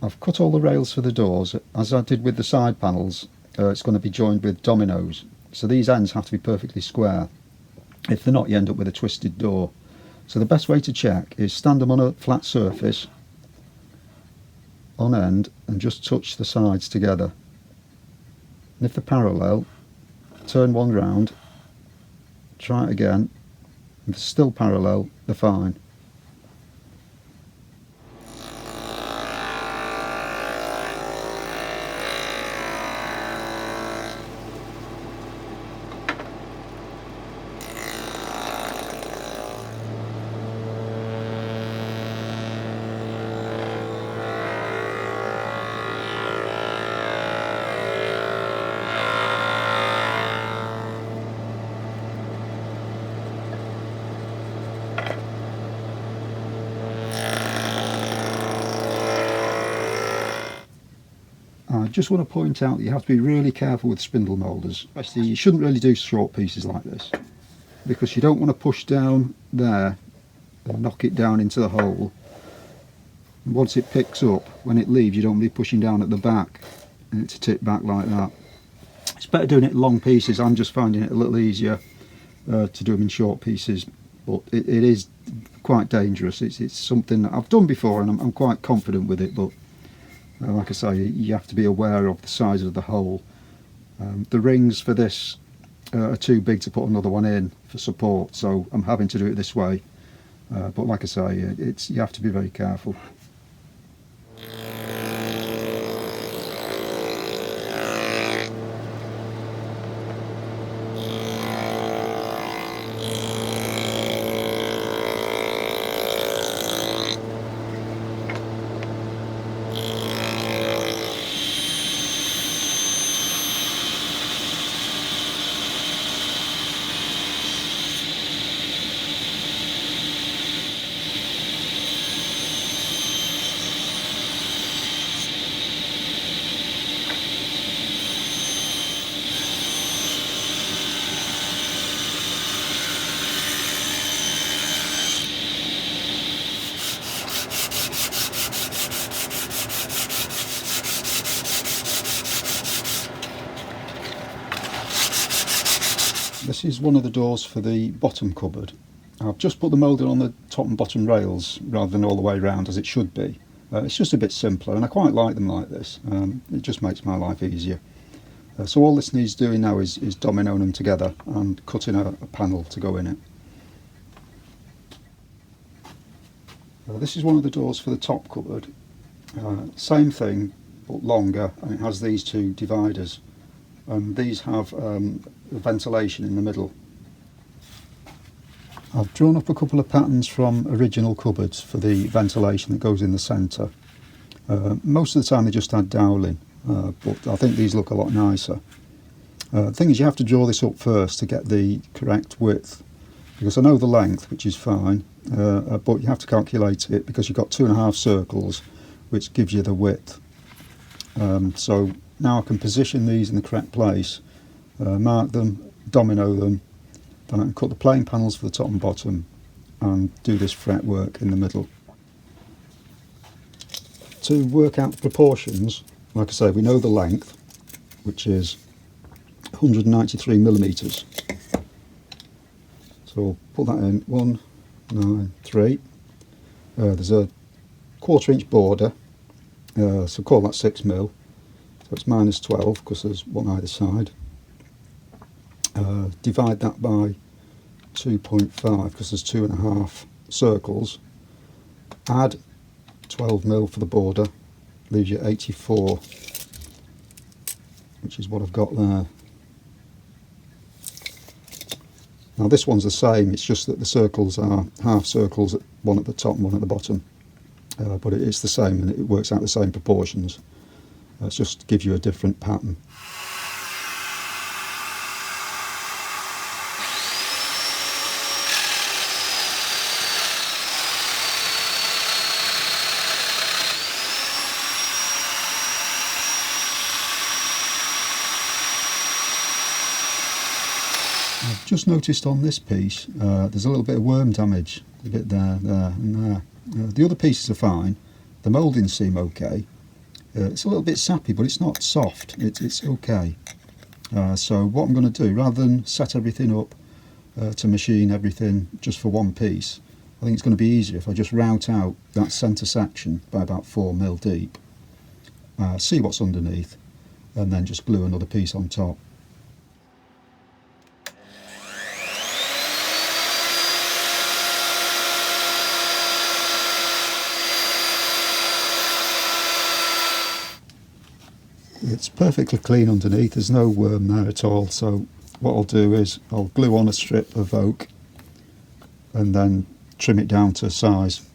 I've cut all the rails for the doors. As I did with the side panels, it's going to be joined with dominoes, so these ends have to be perfectly square. If they're not, you end up with a twisted door. So the best way to check is stand them on a flat surface on end and just touch the sides together. And if they're parallel, turn one round, try it again. If they're still parallel, they're fine. I just want to point out that you have to be really careful with spindle moulders. Especially, you shouldn't really do short pieces like this, because you don't want to push down there and knock it down into the hole. And once it picks up, when it leaves, you don't want to be pushing down at the back and it to tip back like that. It's better doing it in long pieces. I'm just finding it a little easier to do them in short pieces, but it is quite dangerous. It's something that I've done before and I'm quite confident with it, but like I say, you have to be aware of the size of the hole. The rings for this are too big to put another one in for support, so I'm having to do it this way. But like I say, you have to be very careful. This is one of the doors for the bottom cupboard. I've just put the moulding on the top and bottom rails rather than all the way around as it should be. It's just a bit simpler and I quite like them like this. It just makes my life easier. So all this needs doing now is dominoing them together and cutting a panel to go in it. This is one of the doors for the top cupboard. Same thing but longer, and it has these two dividers. These have ventilation in the middle. I've drawn up a couple of patterns from original cupboards for the ventilation that goes in the centre. Most of the time they just had doweling, but I think these look a lot nicer. The thing is, you have to draw this up first to get the correct width, because I know the length, which is fine, but you have to calculate it because you've got 2.5 circles, which gives you the width. So now I can position these in the correct place, mark them, domino them, then I can cut the plain panels for the top and bottom and do this fretwork in the middle. To work out the proportions, like I say, we know the length, which is 193 millimetres. So we'll put that in, 193. There's a 1/4 inch border, so call that 6 mil. So it's -12 because there's one either side. Divide that by 2.5 because there's 2.5 circles. Add 12 mil for the border, leaves you 84, which is what I've got there. Now this one's the same, it's just that the circles are half circles, one at the top and one at the bottom. But it's the same and it works out the same proportions. It just gives you a different pattern. I've just noticed on this piece there's a little bit of worm damage, a bit there, and there. The other pieces are fine, the mouldings seem okay, It's a little bit sappy, but it's not soft. It's okay. So what I'm going to do, rather than set everything up to machine everything just for one piece, I think it's going to be easier if I just route out that centre section by about 4mm deep, see what's underneath, and then just glue another piece on top. It's perfectly clean underneath, there's no worm there at all, so what I'll do is I'll glue on a strip of oak and then trim it down to size.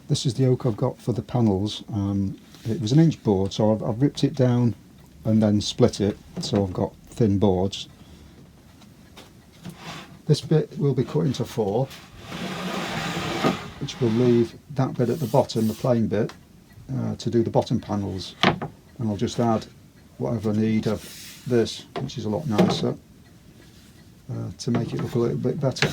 This is the oak I've got for the panels. It was an inch board, so I've ripped it down and then split it, so I've got thin boards. This bit will be cut into 4, which will leave that bit at the bottom, the plain bit, to do the bottom panels. And I'll just add whatever I need of this, which is a lot nicer, to make it look a little bit better.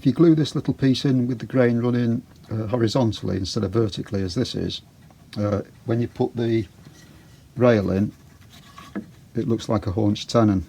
if you glue this little piece in with the grain running horizontally instead of vertically as this is, when you put the rail in, it looks like a haunched tenon.